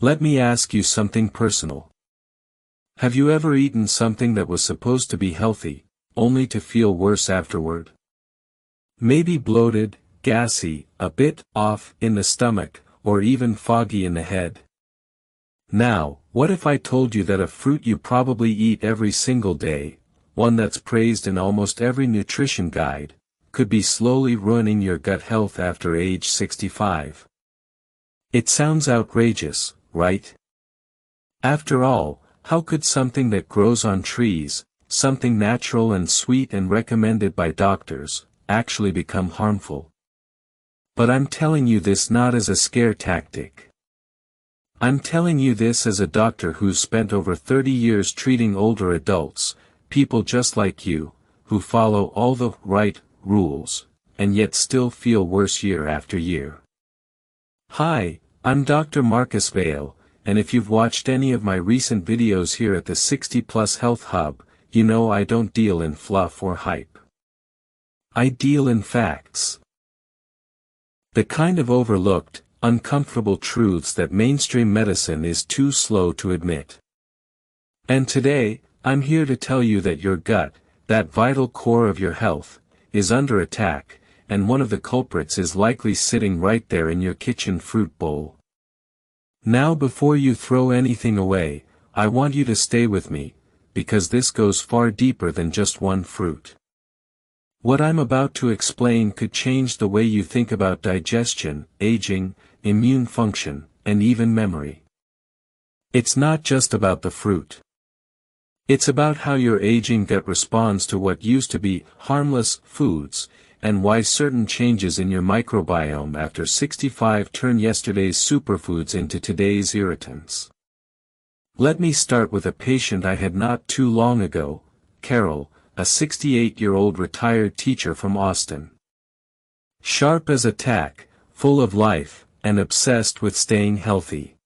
Let me ask you something personal. Have you ever eaten something that was supposed to be healthy, only to feel worse afterward? Maybe bloated, gassy, a bit off in the stomach, or even foggy in the head. Now, what if I told you that a fruit you probably eat every single day, one that's praised in almost every nutrition guide, could be slowly ruining your gut health after age 65? It sounds outrageous, right? After all, how could something that grows on trees, something natural and sweet and recommended by doctors, actually become harmful? But I'm telling you this not as a scare tactic. I'm telling you this as a doctor who's spent over 30 years treating older adults, people just like you, who follow all the right rules, and yet still feel worse year after year. Hi, I'm Dr. Marcus Vail, and if you've watched any of my recent videos here at the 60 Plus Health Hub, you know I don't deal in fluff or hype. I deal in facts. The kind of overlooked, uncomfortable truths that mainstream medicine is too slow to admit. And today, I'm here to tell you that your gut, that vital core of your health, is under attack, and one of the culprits is likely sitting right there in your kitchen fruit bowl. Now before you throw anything away, I want you to stay with me, because this goes far deeper than just one fruit. What I'm about to explain could change the way you think about digestion, aging, immune function, and even memory. It's not just about the fruit. It's about how your aging gut responds to what used to be harmless foods, and why certain changes in your microbiome after 65 turn yesterday's superfoods into today's irritants. Let me start with a patient I had not too long ago, Carol, a 68-year-old retired teacher from Austin. Sharp as a tack, full of life, and obsessed with staying healthy.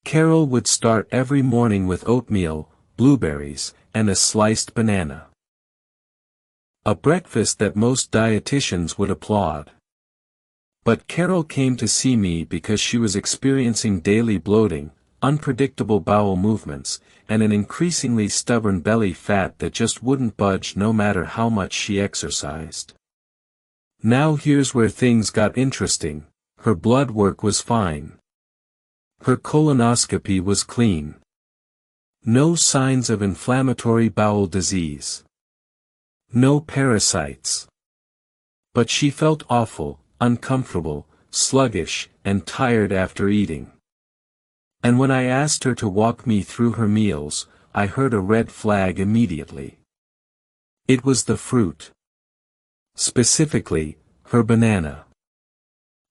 Carol would start every morning with oatmeal, blueberries, and a sliced banana. A breakfast that most dietitians would applaud. But Carol came to see me because she was experiencing daily bloating, unpredictable bowel movements, and an increasingly stubborn belly fat that just wouldn't budge no matter how much she exercised. Now here's where things got interesting. Her blood work was fine. Her colonoscopy was clean. No signs of inflammatory bowel disease. No parasites. But she felt awful, uncomfortable, sluggish, and tired after eating. And when I asked her to walk me through her meals, I heard a red flag immediately. It was the fruit. Specifically, her banana.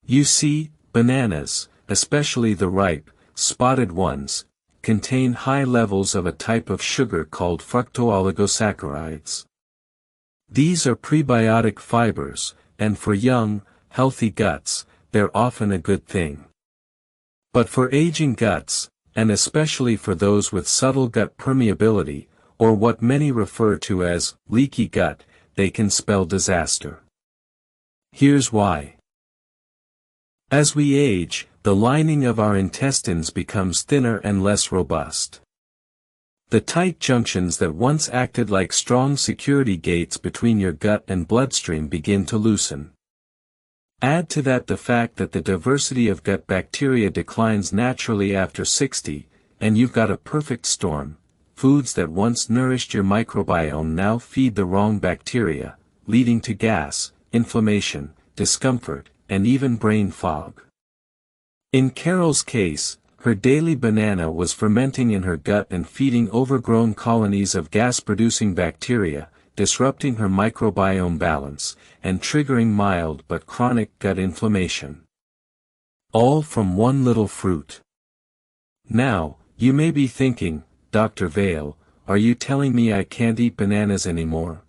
You see, bananas, especially the ripe, spotted ones, contain high levels of a type of sugar called fructooligosaccharides. These are prebiotic fibers, and for young, healthy guts, they're often a good thing. But for aging guts, and especially for those with subtle gut permeability, or what many refer to as leaky gut, they can spell disaster. Here's why. As we age, the lining of our intestines becomes thinner and less robust. The tight junctions that once acted like strong security gates between your gut and bloodstream begin to loosen. Add to that the fact that the diversity of gut bacteria declines naturally after 60, and you've got a perfect storm. Foods that once nourished your microbiome now feed the wrong bacteria, leading to gas, inflammation, discomfort, and even brain fog. In Carol's case, her daily banana was fermenting in her gut and feeding overgrown colonies of gas-producing bacteria, disrupting her microbiome balance, and triggering mild but chronic gut inflammation. All from one little fruit. Now, you may be thinking, Dr. Vail, are you telling me I can't eat bananas anymore?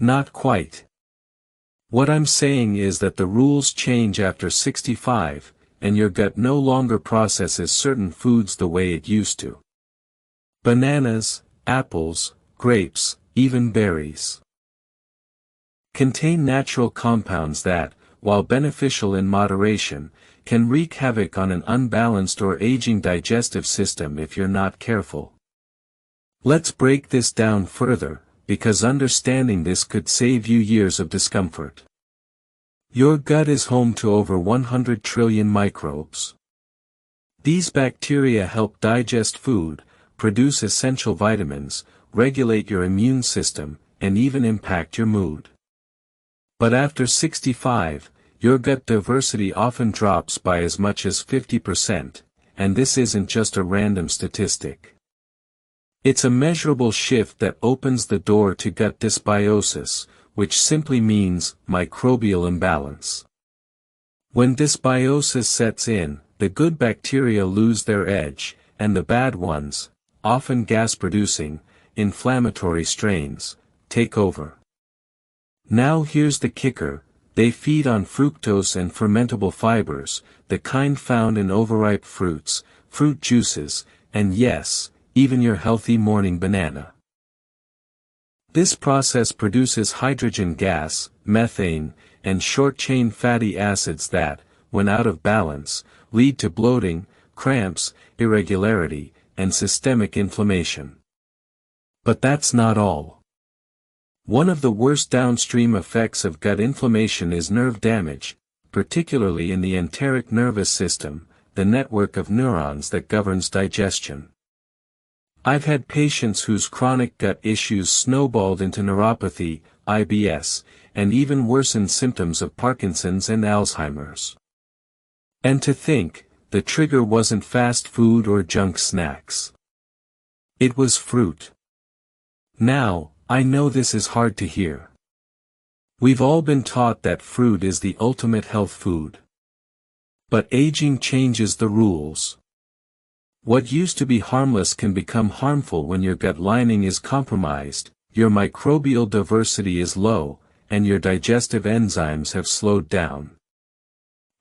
Not quite. What I'm saying is that the rules change after 65, and your gut no longer processes certain foods the way it used to. Bananas, apples, grapes, even berries contain natural compounds that, while beneficial in moderation, can wreak havoc on an unbalanced or aging digestive system if you're not careful. Let's break this down further, because understanding this could save you years of discomfort. Your gut is home to over 100 trillion microbes. These bacteria help digest food, produce essential vitamins, regulate your immune system, and even impact your mood. But after 65, your gut diversity often drops by as much as 50%, and this isn't just a random statistic. It's a measurable shift that opens the door to gut dysbiosis, which simply means microbial imbalance. When dysbiosis sets in, the good bacteria lose their edge, and the bad ones, often gas-producing, inflammatory strains, take over. Now here's the kicker: they feed on fructose and fermentable fibers, the kind found in overripe fruits, fruit juices, and yes, even your healthy morning banana. This process produces hydrogen gas, methane, and short-chain fatty acids that, when out of balance, lead to bloating, cramps, irregularity, and systemic inflammation. But that's not all. One of the worst downstream effects of gut inflammation is nerve damage, particularly in the enteric nervous system, the network of neurons that governs digestion. I've had patients whose chronic gut issues snowballed into neuropathy, IBS, and even worsened symptoms of Parkinson's and Alzheimer's. And to think, the trigger wasn't fast food or junk snacks. It was fruit. Now, I know this is hard to hear. We've all been taught that fruit is the ultimate health food. But aging changes the rules. What used to be harmless can become harmful when your gut lining is compromised, your microbial diversity is low, and your digestive enzymes have slowed down.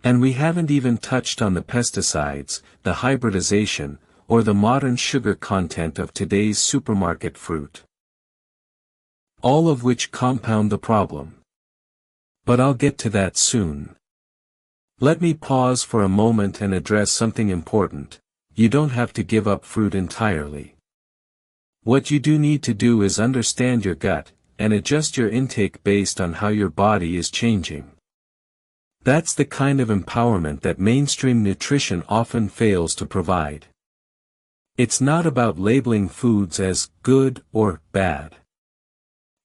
And we haven't even touched on the pesticides, the hybridization, or the modern sugar content of today's supermarket fruit. All of which compound the problem. But I'll get to that soon. Let me pause for a moment and address something important. You don't have to give up fruit entirely. What you do need to do is understand your gut, and adjust your intake based on how your body is changing. That's the kind of empowerment that mainstream nutrition often fails to provide. It's not about labeling foods as good or bad.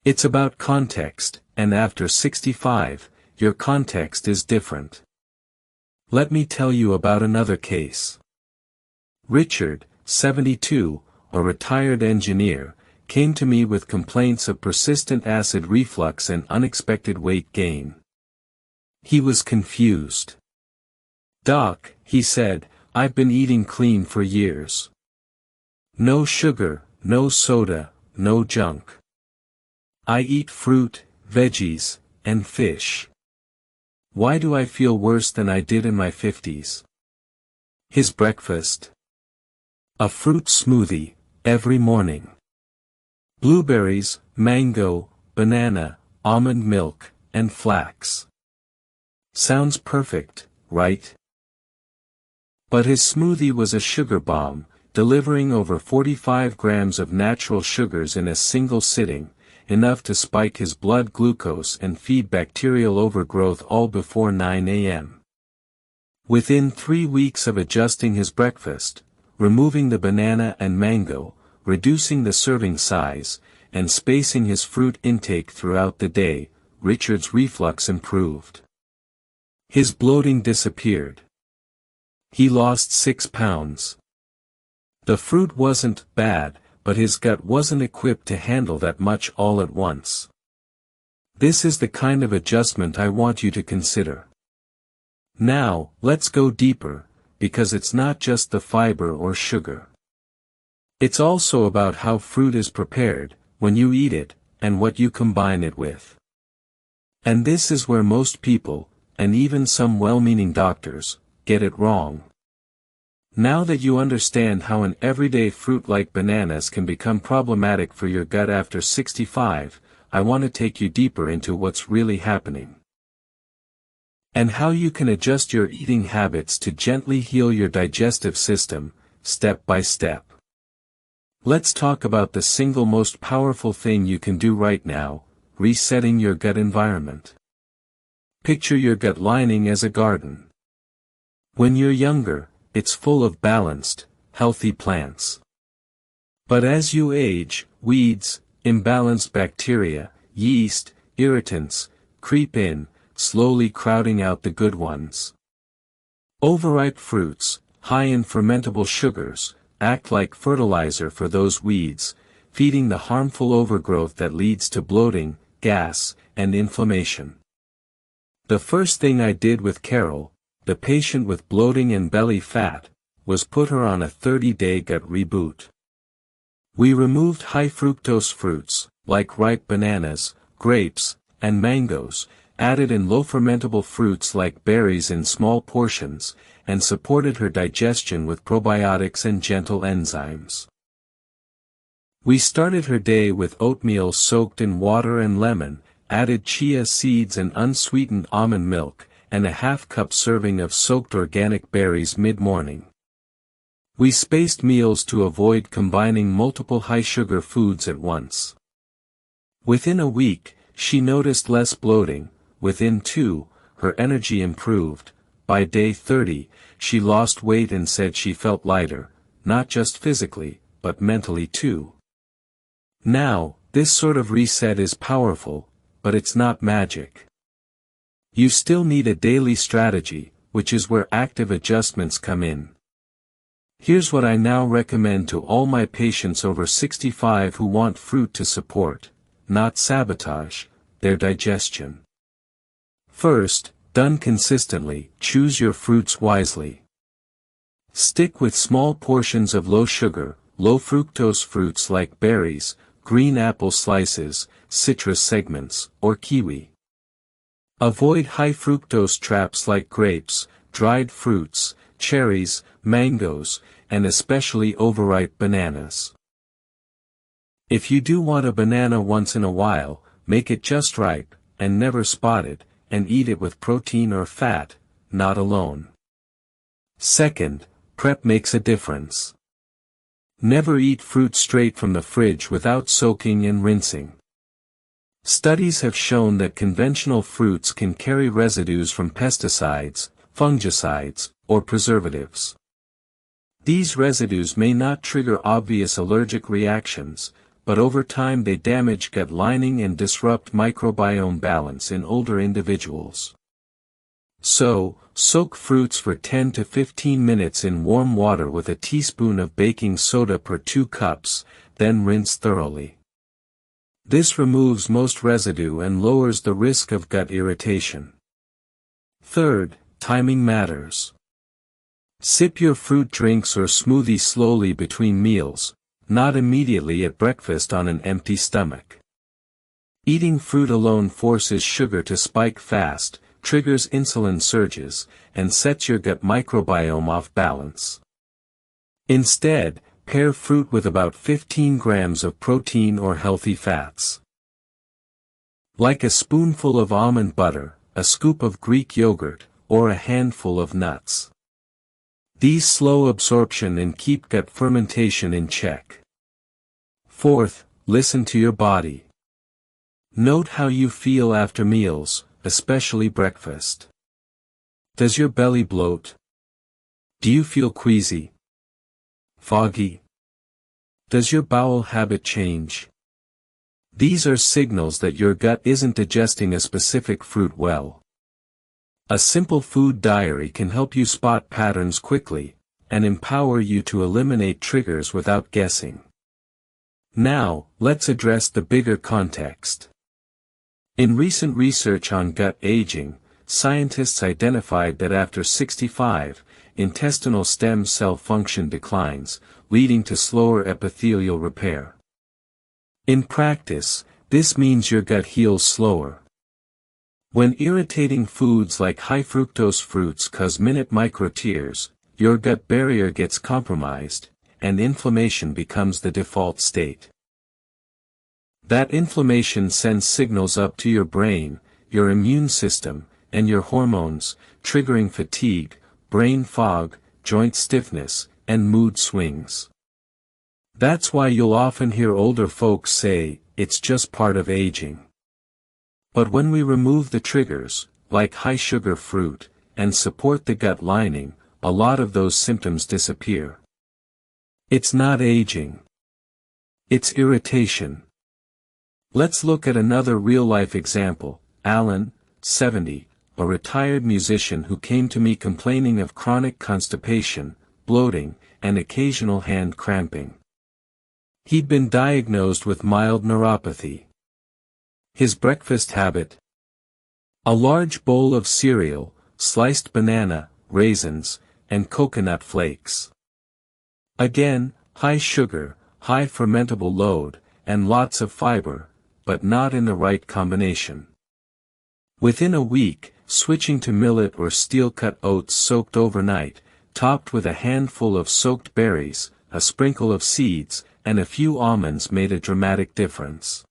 It's about context, and after 65, your context is different. Let me tell you about another case. Richard, 72, a retired engineer, came to me with complaints of persistent acid reflux and unexpected weight gain. He was confused. "Doc," he said, "I've been eating clean for years. No sugar, no soda, no junk. I eat fruit, veggies, and fish. Why do I feel worse than I did in my 50s? His breakfast? A fruit smoothie, every morning. Blueberries, mango, banana, almond milk, and flax. Sounds perfect, right? But his smoothie was a sugar bomb, delivering over 45 grams of natural sugars in a single sitting, enough to spike his blood glucose and feed bacterial overgrowth all before 9 a.m. Within 3 weeks of adjusting his breakfast, removing the banana and mango, reducing the serving size, and spacing his fruit intake throughout the day, Richard's reflux improved. His bloating disappeared. He lost 6 pounds. The fruit wasn't bad, but his gut wasn't equipped to handle that much all at once. This is the kind of adjustment I want you to consider. Now, let's go deeper, because it's not just the fiber or sugar. It's also about how fruit is prepared, when you eat it, and what you combine it with. And this is where most people, and even some well-meaning doctors, get it wrong. Now that you understand how an everyday fruit like bananas can become problematic for your gut after 65, I want to take you deeper into what's really happening. and how you can adjust your eating habits to gently heal your digestive system, step by step. Let's talk about the single most powerful thing you can do right now: resetting your gut environment. Picture your gut lining as a garden. When you're younger, it's full of balanced, healthy plants. But as you age, weeds, imbalanced bacteria, yeast, irritants, creep in, slowly crowding out the good ones. Overripe fruits, high in fermentable sugars, act like fertilizer for those weeds, feeding the harmful overgrowth that leads to bloating, gas, and inflammation. The first thing I did with Carol, the patient with bloating and belly fat, was put her on a 30-day gut reboot. We removed high-fructose fruits, like ripe bananas, grapes, and mangoes, added in low-fermentable fruits like berries in small portions, and supported her digestion with probiotics and gentle enzymes. We started her day with oatmeal soaked in water and lemon, added chia seeds and unsweetened almond milk, and a half-cup serving of soaked organic berries mid-morning. We spaced meals to avoid combining multiple high-sugar foods at once. Within a week, she noticed less bloating. Within 2, her energy improved. By day 30, she lost weight and said she felt lighter, not just physically, but mentally too. Now, this sort of reset is powerful, but it's not magic. You still need a daily strategy, which is where active adjustments come in. Here's what I now recommend to all my patients over 65 who want fruit to support, not sabotage, their digestion. First, done consistently, choose your fruits wisely. Stick with small portions of low-sugar, low-fructose fruits like berries, green apple slices, citrus segments, or kiwi. Avoid high-fructose traps like grapes, dried fruits, cherries, mangoes, and especially overripe bananas. If you do want a banana once in a while, make it just ripe, and never spotted, and eat it with protein or fat, not alone. Second, prep makes a difference. Never eat fruit straight from the fridge without soaking and rinsing. Studies have shown that conventional fruits can carry residues from pesticides, fungicides, or preservatives. These residues may not trigger obvious allergic reactions, but over time they damage gut lining and disrupt microbiome balance in older individuals. So, soak fruits for 10 to 15 minutes in warm water with a teaspoon of baking soda per 2 cups, then rinse thoroughly. This removes most residue and lowers the risk of gut irritation. Third, timing matters. Sip your fruit drinks or smoothie slowly between meals, not immediately at breakfast on an empty stomach. Eating fruit alone forces sugar to spike fast, triggers insulin surges, and sets your gut microbiome off balance. Instead, pair fruit with about 15 grams of protein or healthy fats. Like a spoonful of almond butter, a scoop of Greek yogurt, or a handful of nuts. These slow absorption and keep gut fermentation in check. Fourth, listen to your body. Note how you feel after meals, especially breakfast. Does your belly bloat? Do you feel queasy? Foggy? Does your bowel habit change? These are signals that your gut isn't digesting a specific fruit well. A simple food diary can help you spot patterns quickly, and empower you to eliminate triggers without guessing. Now, let's address the bigger context. In recent research on gut aging, scientists identified that after 65, intestinal stem cell function declines, leading to slower epithelial repair. In practice, this means your gut heals slower. When irritating foods like high-fructose fruits cause minute micro-tears, your gut barrier gets compromised, and inflammation becomes the default state. That inflammation sends signals up to your brain, your immune system, and your hormones, triggering fatigue, brain fog, joint stiffness, and mood swings. That's why you'll often hear older folks say, "It's just part of aging." But when we remove the triggers, like high-sugar fruit, and support the gut lining, a lot of those symptoms disappear. It's not aging. It's irritation. Let's look at another real-life example. Alan, 70, a retired musician who came to me complaining of chronic constipation, bloating, and occasional hand cramping. He'd been diagnosed with mild neuropathy. His breakfast habit: a large bowl of cereal, sliced banana, raisins, and coconut flakes. Again, high sugar, high fermentable load, and lots of fiber, but not in the right combination. Within a week, switching to millet or steel-cut oats soaked overnight, topped with a handful of soaked berries, a sprinkle of seeds, and a few almonds made a dramatic difference.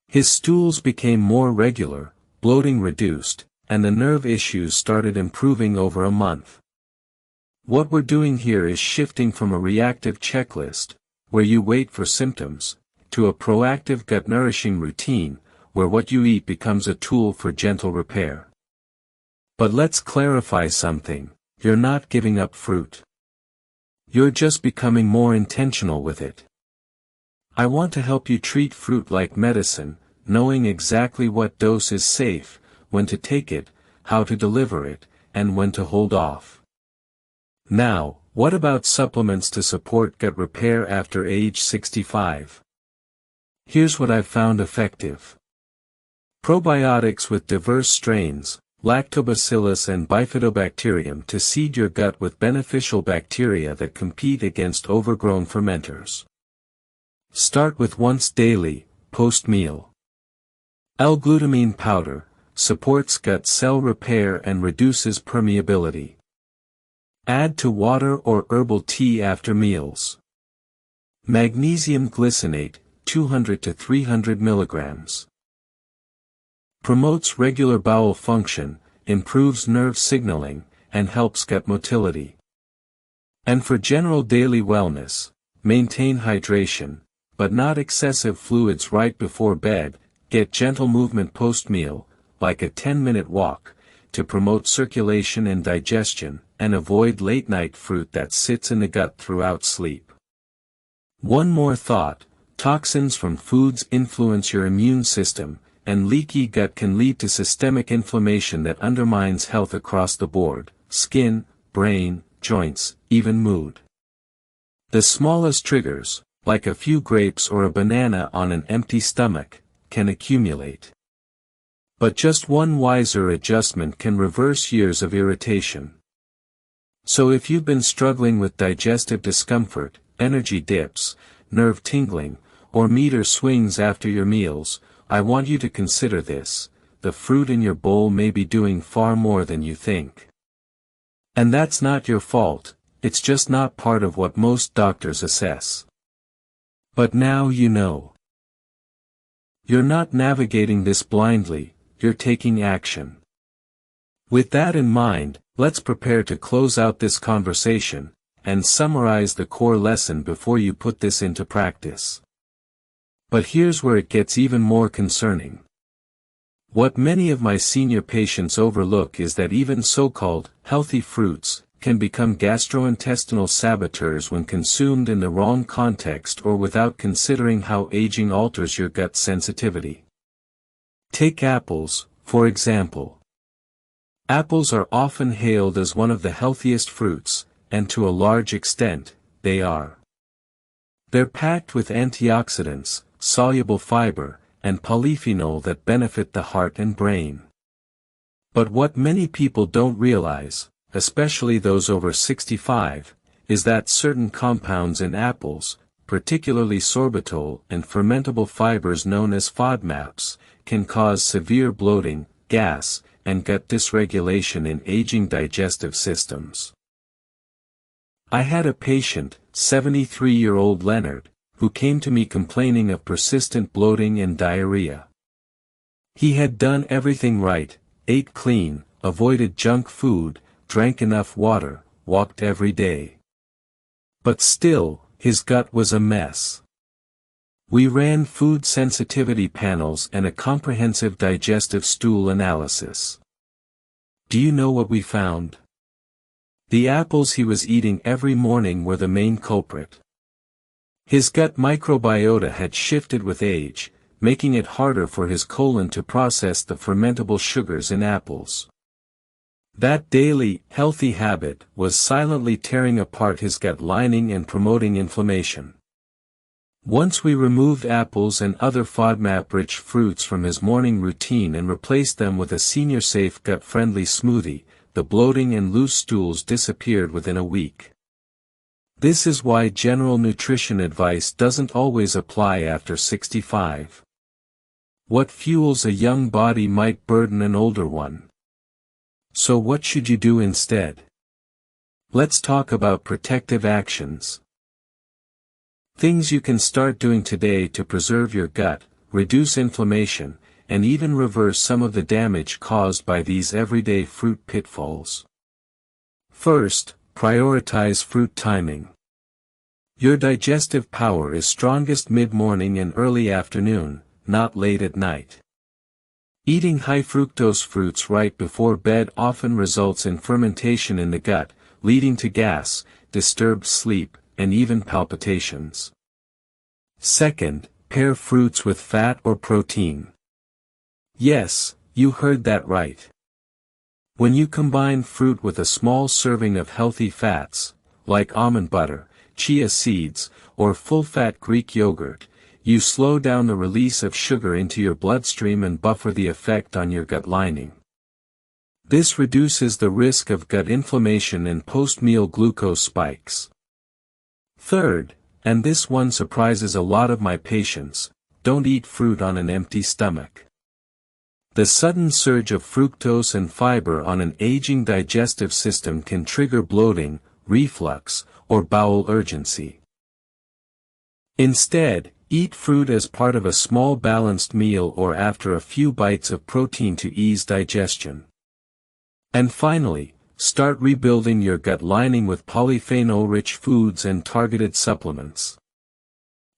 His stools became more regular, bloating reduced, and the nerve issues started improving over a month. What we're doing here is shifting from a reactive checklist, where you wait for symptoms, to a proactive gut-nourishing routine, where what you eat becomes a tool for gentle repair. But let's clarify something: you're not giving up fruit. You're just becoming more intentional with it. I want to help you treat fruit like medicine, knowing exactly what dose is safe, when to take it, how to deliver it, and when to hold off. Now, what about supplements to support gut repair after age 65? Here's what I've found effective. Probiotics with diverse strains, lactobacillus and bifidobacterium, to seed your gut with beneficial bacteria that compete against overgrown fermenters. Start with once daily, post-meal. L-glutamine powder supports gut cell repair and reduces permeability. Add to water or herbal tea after meals. Magnesium glycinate, 200 to 300 milligrams. Promotes regular bowel function, improves nerve signaling, and helps gut motility. And for general daily wellness, maintain hydration, but not excessive fluids right before bed. Get gentle movement post-meal, like a 10-minute walk, to promote circulation and digestion, and avoid late-night fruit that sits in the gut throughout sleep. One more thought: toxins from foods influence your immune system, and leaky gut can lead to systemic inflammation that undermines health across the board: skin, brain, joints, even mood. The smallest triggers, like a few grapes or a banana on an empty stomach, can accumulate. But just one wiser adjustment can reverse years of irritation. So if you've been struggling with digestive discomfort, energy dips, nerve tingling, or meter swings after your meals, I want you to consider this: the fruit in your bowl may be doing far more than you think. And that's not your fault, it's just not part of what most doctors assess. But now you know. You're not navigating this blindly, you're taking action. With that in mind, let's prepare to close out this conversation, and summarize the core lesson before you put this into practice. But here's where it gets even more concerning. What many of my senior patients overlook is that even so-called healthy fruits can become gastrointestinal saboteurs when consumed in the wrong context or without considering how aging alters your gut sensitivity. Take apples, for example. Apples are often hailed as one of the healthiest fruits, and to a large extent, they are. They're packed with antioxidants, soluble fiber, and polyphenol that benefit the heart and brain. But what many people don't realize, especially those over 65, is that certain compounds in apples, particularly sorbitol and fermentable fibers known as FODMAPs, can cause severe bloating, gas, and gut dysregulation in aging digestive systems. I had a patient, 73-year-old Leonard, who came to me complaining of persistent bloating and diarrhea. He had done everything right: ate clean, avoided junk food, drank enough water, walked every day. But still, his gut was a mess. We ran food sensitivity panels and a comprehensive digestive stool analysis. Do you know what we found? The apples he was eating every morning were the main culprit. His gut microbiota had shifted with age, making it harder for his colon to process the fermentable sugars in apples. That daily, healthy habit was silently tearing apart his gut lining and promoting inflammation. Once we removed apples and other FODMAP-rich fruits from his morning routine and replaced them with a senior-safe gut-friendly smoothie, the bloating and loose stools disappeared within a week. This is why general nutrition advice doesn't always apply after 65. What fuels a young body might burden an older one. So what should you do instead? Let's talk about protective actions. Things you can start doing today to preserve your gut, reduce inflammation, and even reverse some of the damage caused by these everyday fruit pitfalls. First, prioritize fruit timing. Your digestive power is strongest mid-morning and early afternoon, not late at night. Eating high-fructose fruits right before bed often results in fermentation in the gut, leading to gas, disturbed sleep, and even palpitations. Second, pair fruits with fat or protein. Yes, you heard that right. When you combine fruit with a small serving of healthy fats, like almond butter, chia seeds, or full-fat Greek yogurt, you slow down the release of sugar into your bloodstream and buffer the effect on your gut lining. This reduces the risk of gut inflammation and post-meal glucose spikes. Third, and this one surprises a lot of my patients, don't eat fruit on an empty stomach. The sudden surge of fructose and fiber on an aging digestive system can trigger bloating, reflux, or bowel urgency. Instead, eat fruit as part of a small balanced meal or after a few bites of protein to ease digestion. And finally, start rebuilding your gut lining with polyphenol-rich foods and targeted supplements.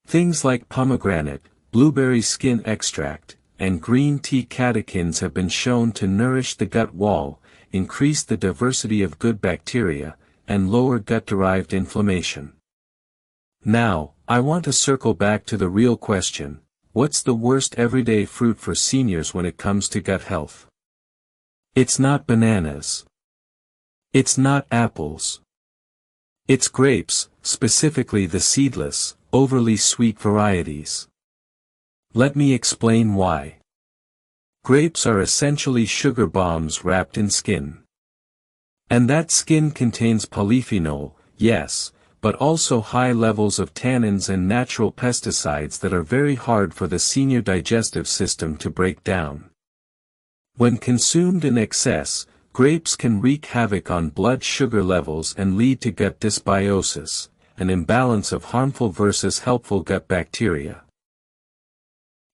Things like pomegranate, blueberry skin extract, and green tea catechins have been shown to nourish the gut wall, increase the diversity of good bacteria, and lower gut-derived inflammation. Now, I want to circle back to the real question: what's the worst everyday fruit for seniors when it comes to gut health? It's not bananas. It's not apples. It's grapes, specifically the seedless, overly sweet varieties. Let me explain why. Grapes are essentially sugar bombs wrapped in skin. And that skin contains polyphenol, yes, but also high levels of tannins and natural pesticides that are very hard for the senior digestive system to break down. When consumed in excess, grapes can wreak havoc on blood sugar levels and lead to gut dysbiosis, an imbalance of harmful versus helpful gut bacteria.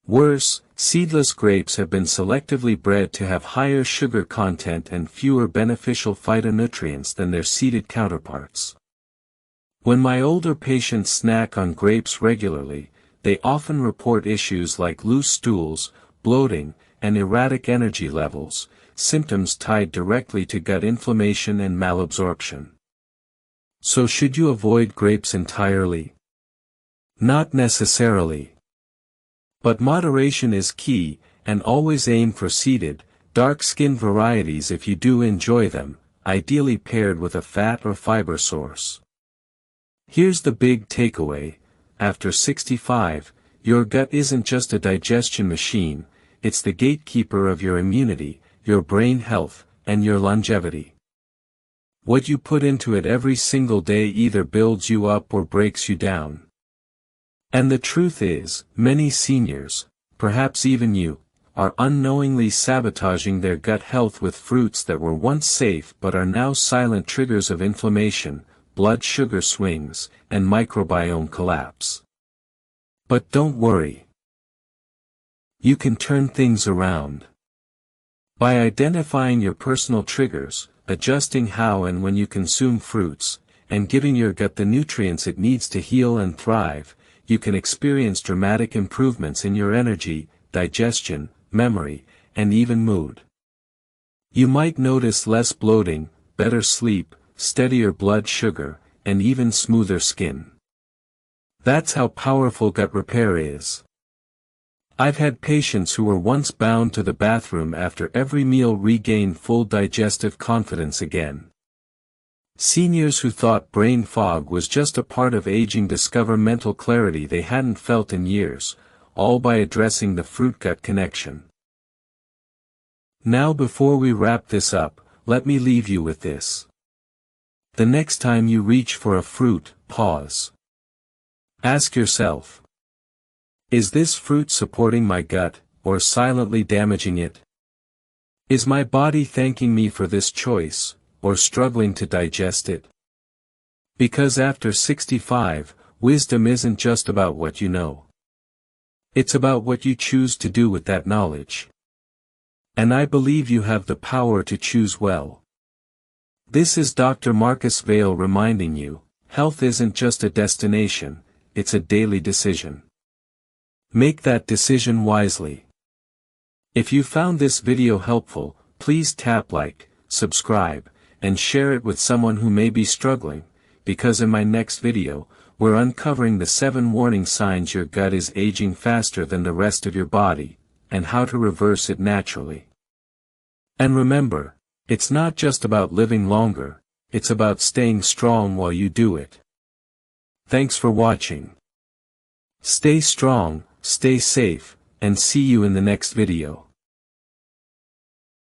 Worse, seedless grapes have been selectively bred to have higher sugar content and fewer beneficial phytonutrients than their seeded counterparts. When my older patients snack on grapes regularly, they often report issues like loose stools, bloating, and erratic energy levels, symptoms tied directly to gut inflammation and malabsorption. So should you avoid grapes entirely? Not necessarily. But moderation is key, and always aim for seeded, dark-skinned varieties if you do enjoy them, ideally paired with a fat or fiber source. Here's the big takeaway: after 65, your gut isn't just a digestion machine, it's the gatekeeper of your immunity, your brain health, and your longevity. What you put into it every single day either builds you up or breaks you down. And the truth is, many seniors, perhaps even you, are unknowingly sabotaging their gut health with fruits that were once safe but are now silent triggers of inflammation, blood sugar swings, and microbiome collapse. But don't worry. You can turn things around. By identifying your personal triggers, adjusting how and when you consume fruits, and giving your gut the nutrients it needs to heal and thrive, you can experience dramatic improvements in your energy, digestion, memory, and even mood. You might notice less bloating, better sleep, steadier blood sugar, and even smoother skin. That's how powerful gut repair is. I've had patients who were once bound to the bathroom after every meal regain full digestive confidence again. Seniors who thought brain fog was just a part of aging discover mental clarity they hadn't felt in years, all by addressing the fruit-gut connection. Now before we wrap this up, let me leave you with this. The next time you reach for a fruit, pause. Ask yourself, is this fruit supporting my gut, or silently damaging it? Is my body thanking me for this choice, or struggling to digest it? Because after 65, wisdom isn't just about what you know. It's about what you choose to do with that knowledge. And I believe you have the power to choose well. This is Dr. Marcus Vail reminding you, health isn't just a destination, it's a daily decision. Make that decision wisely. If you found this video helpful, please tap like, subscribe, and share it with someone who may be struggling, because in my next video, we're uncovering the 7 warning signs your gut is aging faster than the rest of your body, and how to reverse it naturally. And remember, it's not just about living longer, it's about staying strong while you do it. Thanks for watching. Stay strong, stay safe, and see you in the next video.